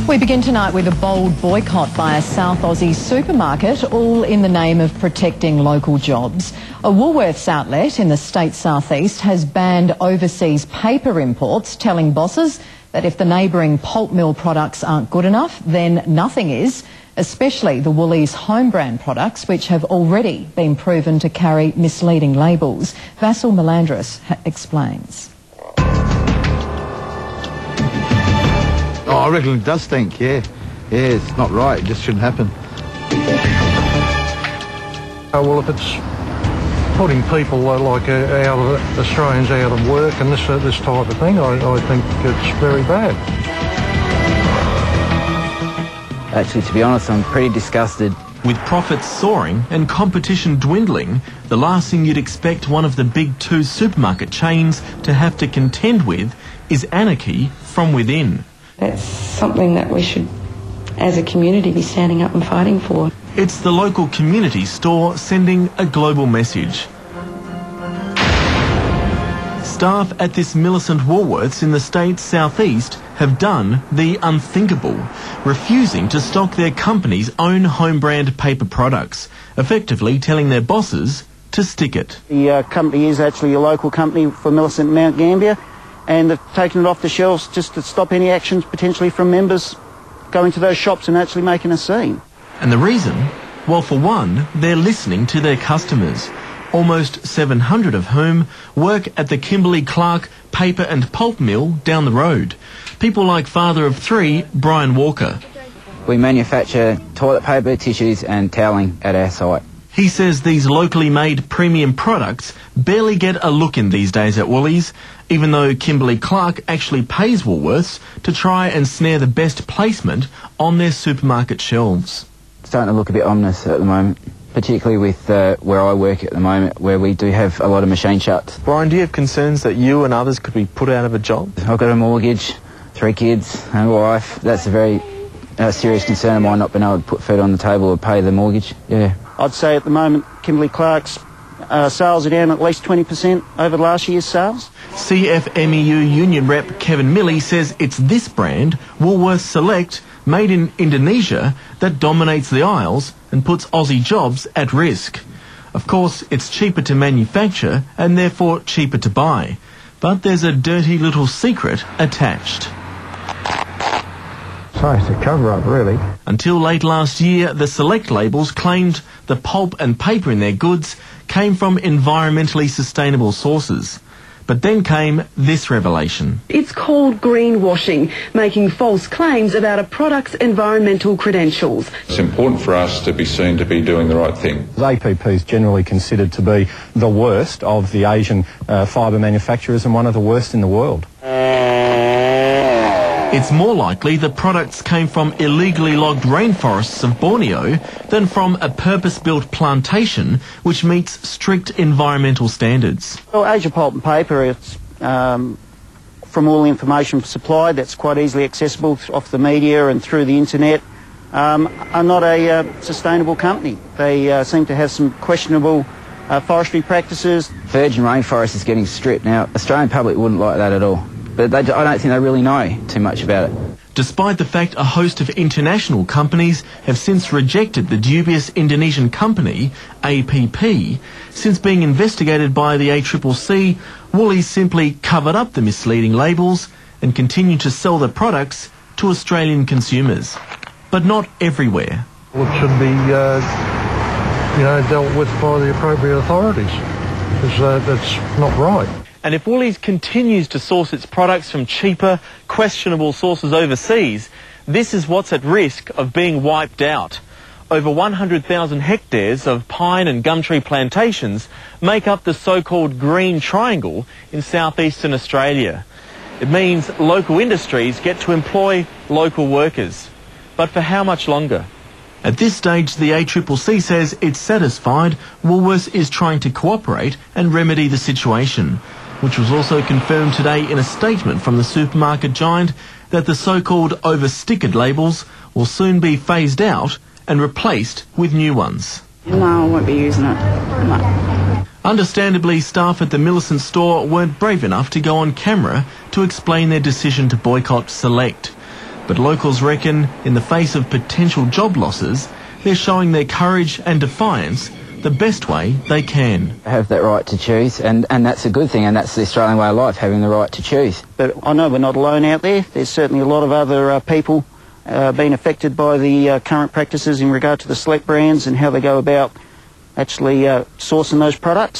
We begin tonight with a bold boycott by a South Aussie supermarket, all in the name of protecting local jobs. A Woolworths outlet in the state's southeast has banned overseas paper imports, telling bosses that if the neighbouring pulp mill products aren't good enough, then nothing is, especially the Woolies home brand products, which have already been proven to carry misleading labels. Vasil Melandris explains. Oh, I reckon it does stink, yeah. Yeah, it's not right, it just shouldn't happen. Well, if it's putting people Australians out of work and this type of thing, I think it's very bad. Actually, to be honest, I'm pretty disgusted. With profits soaring and competition dwindling, the last thing you'd expect one of the big two supermarket chains to have to contend with is anarchy from within. That's something that we should, as a community, be standing up and fighting for. It's the local community store sending a global message. Staff at this Millicent Woolworths in the state's southeast have done the unthinkable, refusing to stock their company's own home brand paper products, effectively telling their bosses to stick it. The company is actually a local company for Millicent and Mount Gambier, and they've taken it off the shelves just to stop any actions potentially from members going to those shops and actually making a scene. And the reason? Well, for one, they're listening to their customers, almost 700 of whom work at the Kimberley-Clark paper and pulp mill down the road. People like father of three, Brian Walker. We manufacture toilet paper, tissues and toweling at our site. He says these locally made premium products barely get a look in these days at Woolies, even though Kimberley-Clark actually pays Woolworths to try and snare the best placement on their supermarket shelves. It's starting to look a bit ominous at the moment, particularly with where I work at the moment, where we do have a lot of machine shuts. Brian, do you have concerns that you and others could be put out of a job? I've got a mortgage, 3 kids and a wife. That's a very serious concern of mine, not being able to put food on the table or pay the mortgage. Yeah. I'd say at the moment Kimberley-Clark's sales are down at least 20% over last year's sales. CFMEU union rep Kevin Milley says it's this brand, Woolworths Select, made in Indonesia, that dominates the aisles and puts Aussie jobs at risk. Of course, it's cheaper to manufacture and therefore cheaper to buy. But there's a dirty little secret attached. So it's a cover-up, really. Until late last year, the Select labels claimed the pulp and paper in their goods came from environmentally sustainable sources. But then came this revelation. It's called greenwashing, making false claims about a product's environmental credentials. It's important for us to be seen to be doing the right thing. APP is generally considered to be the worst of the Asian fibre manufacturers and one of the worst in the world. It's more likely the products came from illegally logged rainforests of Borneo than from a purpose-built plantation which meets strict environmental standards. Well, Asia Pulp and Paper, it's from all information supplied that's quite easily accessible off the media and through the internet, are not a sustainable company. They seem to have some questionable forestry practices. Virgin rainforest is getting stripped. Now, Australian public wouldn't like that at all. But I don't think they really know too much about it. Despite the fact a host of international companies have since rejected the dubious Indonesian company, APP, since being investigated by the ACCC, Woolies simply covered up the misleading labels and continue to sell their products to Australian consumers. But not everywhere. Well, it should be, dealt with by the appropriate authorities, because that's not right. And if Woolies continues to source its products from cheaper, questionable sources overseas, this is what's at risk of being wiped out. Over 100,000 hectares of pine and gum tree plantations make up the so-called Green Triangle in southeastern Australia. It means local industries get to employ local workers. But for how much longer? At this stage, the ACCC says it's satisfied Woolworths is trying to cooperate and remedy the situation, which was also confirmed today in a statement from the supermarket giant that the so-called over-stickered labels will soon be phased out and replaced with new ones. No, I won't be using it. No. Understandably, staff at the Millicent store weren't brave enough to go on camera to explain their decision to boycott Select. But locals reckon, in the face of potential job losses, they're showing their courage and defiance the best way they can. Have that right to choose, and that's a good thing, and that's the Australian way of life, having the right to choose. But I know we're not alone out there. There's certainly a lot of other people being affected by the current practices in regard to the select brands and how they go about actually sourcing those products.